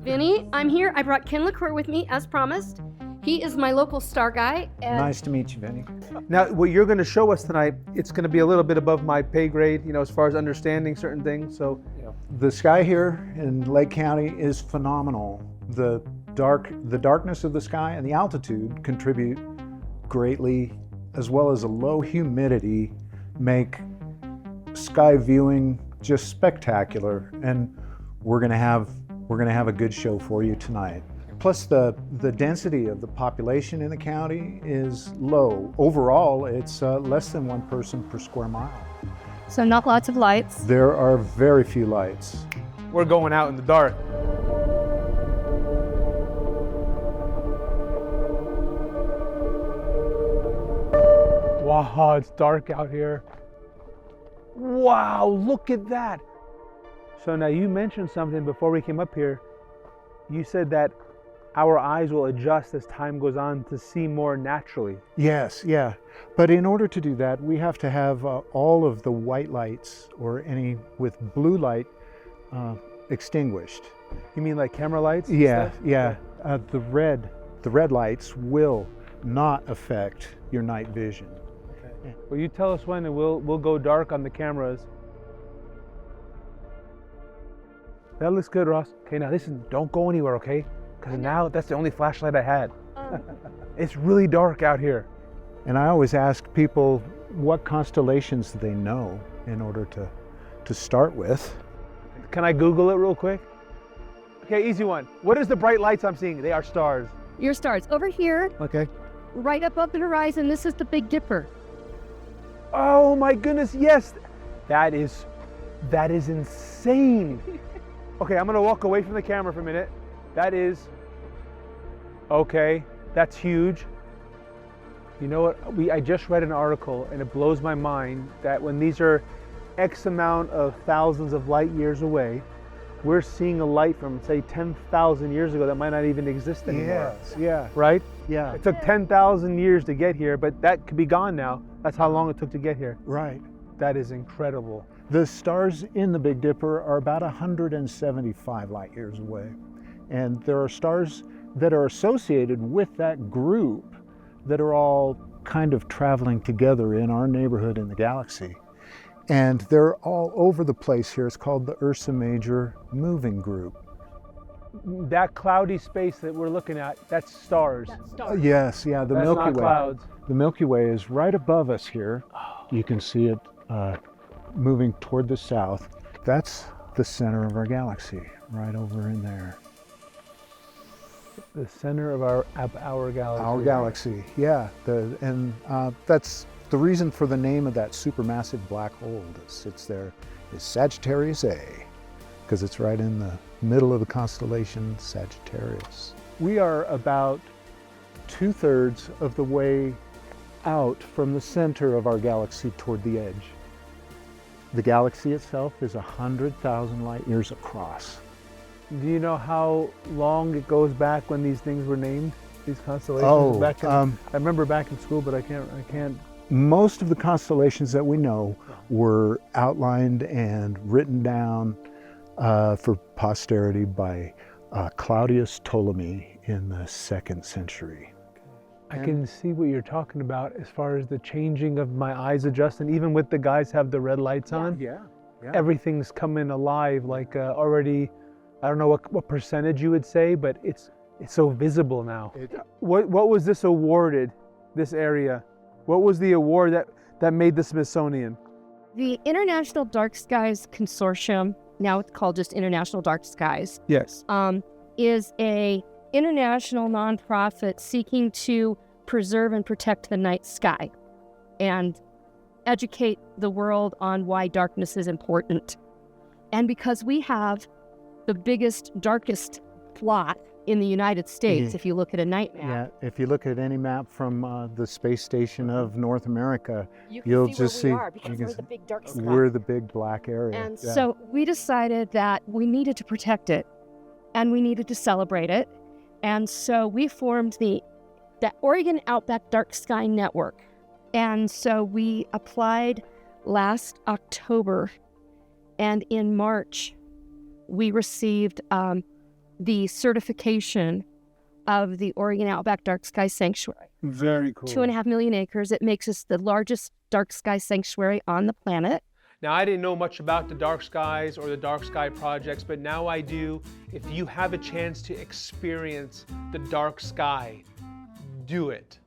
Vinny, I'm here. I brought Ken LaCroix with me, as promised. He is my local star guy. And Nice to meet you, Vinny. Now, what you're going to show us tonight, it's going to be a little bit above my pay grade, as far as understanding certain things. So, The sky here in Lake County is phenomenal. The darkness of the sky and the altitude contribute greatly, as well as a low humidity make sky viewing just spectacular. And we're gonna have a good show for you tonight. Plus the density of the population in the county is low. Overall, it's less than one person per square mile. so not lots of lights. There are very few lights. we're going out in the dark. Wow, it's dark out here. Wow, look at that. So now you mentioned something before we came up here. You said that our eyes will adjust as time goes on to see more naturally. Yes, yeah. But in order to do that, we have to have all of the white lights or any with blue light extinguished. You mean like camera lights? and Yeah, stuff? yeah. The red lights will not affect your night vision. Well, you tell us when and we'll go dark on the cameras. That looks good, Ross. Okay, now listen, don't go anywhere, okay? Because now that's the only flashlight I had. It's really dark out here. And I always ask people what constellations they know in order to start with. Can I Google it real quick? Okay, easy one. What is the bright lights I'm seeing? They are stars. Your stars. Over here, Okay. right above the horizon, this is the Big Dipper. Oh my goodness, yes. That is insane. Okay, I'm gonna walk away from the camera for a minute. Okay, that's huge. You know what, I just read an article and it blows my mind that when these are X amount of thousands of light years away, we're seeing a light from say 10,000 years ago that might not even exist anymore. Yes, yeah, Right? yeah, It took 10,000 years to get here, but that could be gone now. That's how long it took to get here. right. That is incredible. The stars in the Big Dipper are about 175 light years away. And there are stars that are associated with that group that are all kind of traveling together in our neighborhood in the galaxy. And they're all over the place here. It's called the Ursa Major Moving Group. That cloudy space that we're looking at, that's stars. Yes, yeah, the That's Milky not Way. clouds. The Milky Way is right above us here. You can see it moving toward the south. That's the center of our galaxy, right over in there. The center of our galaxy. Our galaxy, yeah. That's the reason for the name of that supermassive black hole that sits there is Sagittarius A, because it's right in the middle of the constellation Sagittarius. We are about 2/3 of the way out from the center of our galaxy toward the edge. The galaxy itself is 100,000 light years across. Do you know how long it goes back when these things were named? These constellations? Oh, I remember back in school, but I can't. Most of the constellations that we know were outlined and written down for posterity by Claudius Ptolemy in the 2nd century. I can see what you're talking about as far as the changing of my eyes adjusting. Even with the guys have the red lights on, Yeah. everything's coming alive like already. I don't know what percentage you would say, but it's so visible now. What was this awarded, this area? What was the award that made the Smithsonian? The International Dark Skies Consortium, now it's called just International Dark Skies, Yes. is a international nonprofit seeking to preserve and protect the night sky and educate the world on why darkness is important. And because we have the biggest, darkest plot in the United States, if you look at a night map. Yeah, if you look at any map from the space station of North America, You can you'll see just where we see are because you we're can the big dark sky. we're the big black area. And Yeah. so we decided that we needed to protect it and we needed to celebrate it. And so we formed the Oregon Outback Dark Sky Network. And so we applied last October, and in March we received the certification of the Oregon Outback Dark Sky Sanctuary. Very cool. 2.5 million acres. It makes us the largest dark sky sanctuary on the planet. Now, I didn't know much about the dark skies or the dark sky projects, but now I do. If you have a chance to experience the dark sky, do it.